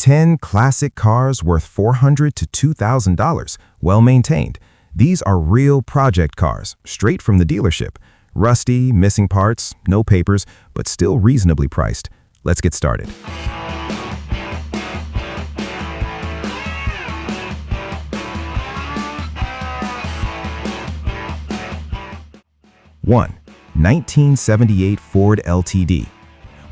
10 classic cars worth $400 to $2,000, well maintained. These are real project cars, straight from the dealership. Rusty, missing parts, no papers, but still reasonably priced. Let's get started. 1. 1978 Ford LTD.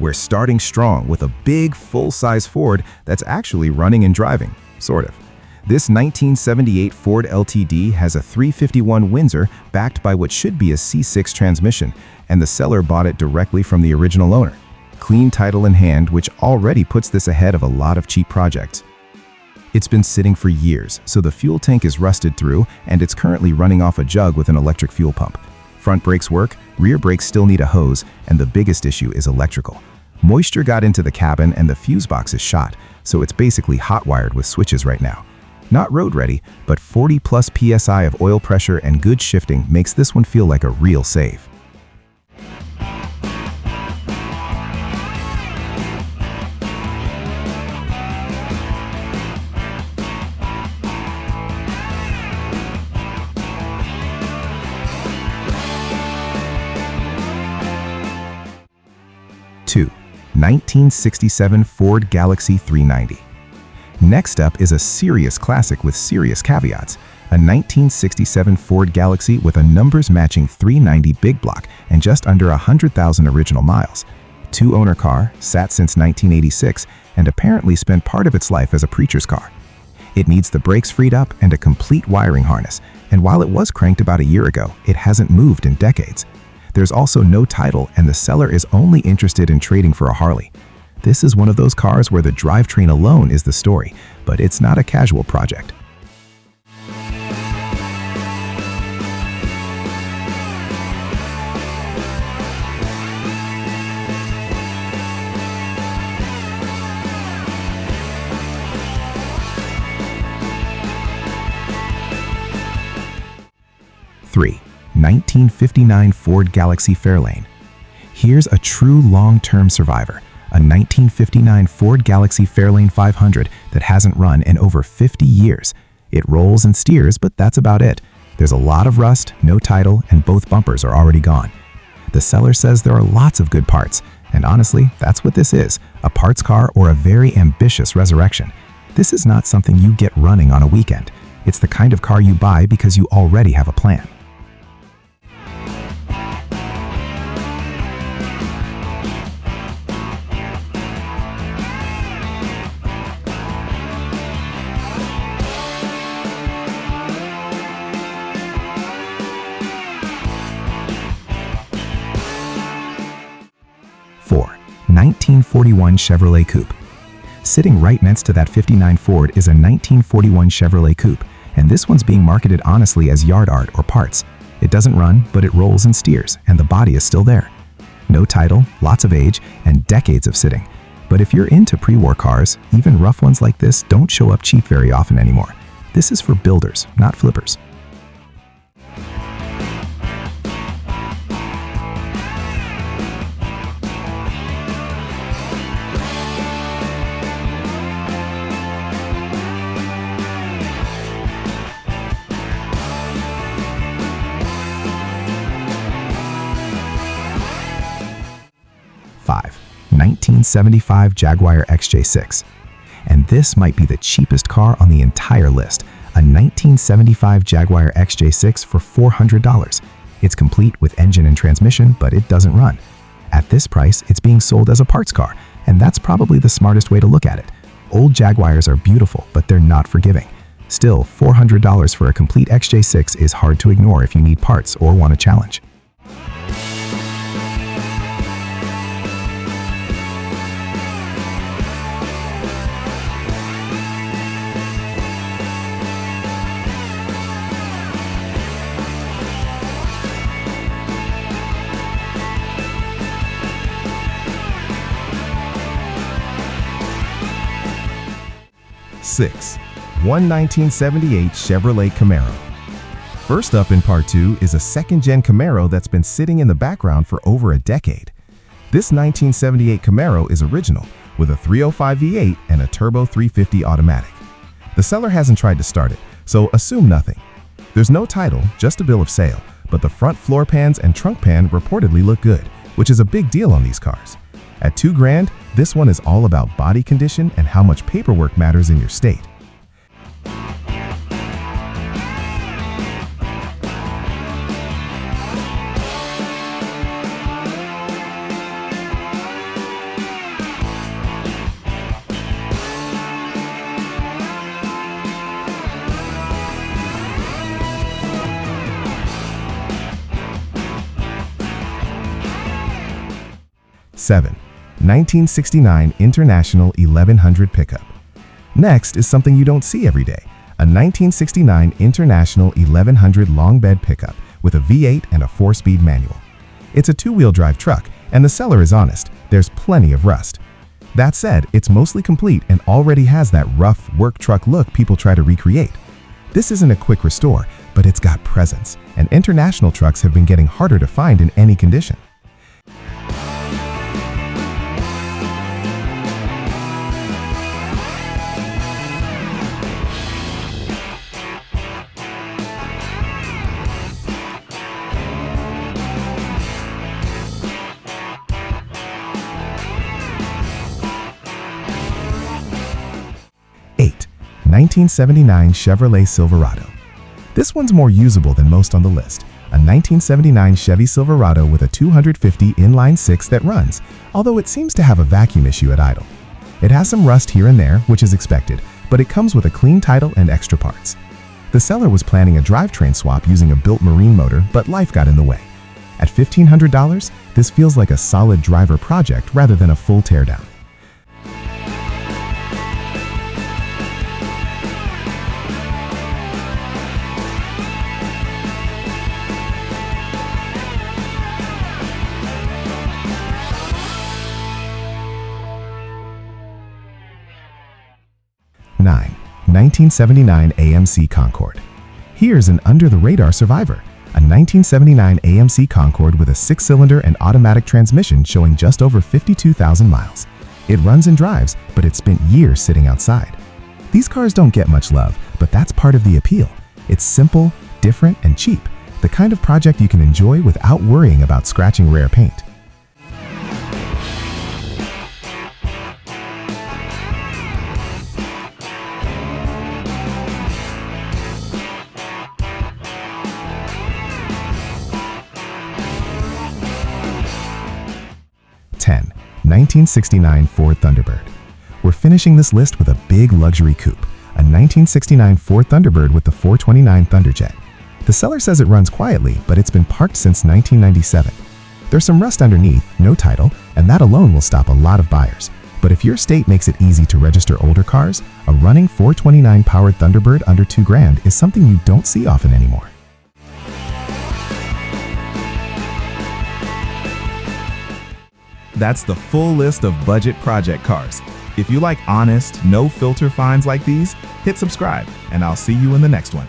We're starting strong with a big, full-size Ford that's actually running and driving, sort of. This 1978 Ford LTD has a 351 Windsor backed by what should be a C6 transmission, and the seller bought it directly from the original owner. Clean title in hand, which already puts this ahead of a lot of cheap projects. It's been sitting for years, so the fuel tank is rusted through, and it's currently running off a jug with an electric fuel pump. Front brakes work, rear brakes still need a hose, and the biggest issue is electrical. Moisture got into the cabin and the fuse box is shot, so it's basically hot-wired with switches right now. Not road ready, but 40+ PSI of oil pressure and good shifting makes this one feel like a real save. Two, 1967 Ford Galaxy 390. Next up is a serious classic with serious caveats, a 1967 Ford Galaxy with a numbers-matching 390 big block and just under 100,000 original miles. Two-owner car, sat since 1986, and apparently spent part of its life as a preacher's car. It needs the brakes freed up and a complete wiring harness, and while it was cranked about a year ago, it hasn't moved in decades. There's also no title, and the seller is only interested in trading for a Harley. This is one of those cars where the drivetrain alone is the story, but it's not a casual project. Three, 1959 Ford Galaxy Fairlane. Here's a true long-term survivor, a 1959 Ford Galaxy Fairlane 500 that hasn't run in over 50 years. It rolls and steers, but that's about it. There's a lot of rust, no title, and both bumpers are already gone. The seller says there are lots of good parts, and honestly, that's what this is, a parts car or a very ambitious resurrection. This is not something you get running on a weekend. It's the kind of car you buy because you already have a plan. Four, 1941 Chevrolet Coupe. Sitting right next to that 59 Ford is a 1941 Chevrolet Coupe, and this one's being marketed honestly as yard art or parts. It doesn't run, but it rolls and steers, and the body is still there. No title, lots of age, and decades of sitting. But if you're into pre-war cars, even rough ones like this don't show up cheap very often anymore. This is for builders, not flippers. 5. 1975 Jaguar XJ6. And this might be the cheapest car on the entire list, a 1975 Jaguar XJ6 for $400. It's complete with engine and transmission, but it doesn't run. At this price, it's being sold as a parts car, and that's probably the smartest way to look at it. Old Jaguars are beautiful, but they're not forgiving. Still, $400 for a complete XJ6 is hard to ignore if you need parts or want a challenge. Six, 1978 Chevrolet Camaro. First up in Part 2 is a second-gen Camaro that's been sitting in the background for over a decade. This 1978 Camaro is original, with a 305 V8 and a turbo 350 automatic. The seller hasn't tried to start it, so assume nothing. There's no title, just a bill of sale, but the front floor pans and trunk pan reportedly look good, which is a big deal on these cars. At $2 grand, this one is all about body condition and how much paperwork matters in your state. Seven, 1969 International 1100 pickup. Next is something you don't see every day, a 1969 International 1100 long bed pickup with a V8 and a 4-speed manual. It's a two-wheel drive truck, and the seller is honest, there's plenty of rust. That said, it's mostly complete and already has that rough work truck look people try to recreate. This isn't a quick restore, but it's got presence, and international trucks have been getting harder to find in any condition. Eight, 1979 Chevrolet Silverado. This one's more usable than most on the list. A 1979 Chevy Silverado with a 250 inline-6 that runs, although it seems to have a vacuum issue at idle. It has some rust here and there, which is expected, but it comes with a clean title and extra parts. The seller was planning a drivetrain swap using a built marine motor, but life got in the way. At $1,500, this feels like a solid driver project rather than a full teardown. Nine, 1979 AMC Concord. Here's an under-the-radar survivor, a 1979 AMC Concord with a 6-cylinder and automatic transmission showing just over 52,000 miles. It runs and drives, but it spent years sitting outside. These cars don't get much love, but that's part of the appeal. It's simple, different, and cheap, the kind of project you can enjoy without worrying about scratching rare paint. Ten, 1969 Ford Thunderbird. We're finishing this list with a big luxury coupe, a 1969 Ford Thunderbird with the 429 Thunderjet. The seller says it runs quietly, but it's been parked since 1997. There's some rust underneath, no title, and that alone will stop a lot of buyers. But if your state makes it easy to register older cars, a running 429 powered Thunderbird under $2 grand is something you don't see often anymore. That's the full list of budget project cars. If you like honest, no-filter finds like these, hit subscribe, and I'll see you in the next one.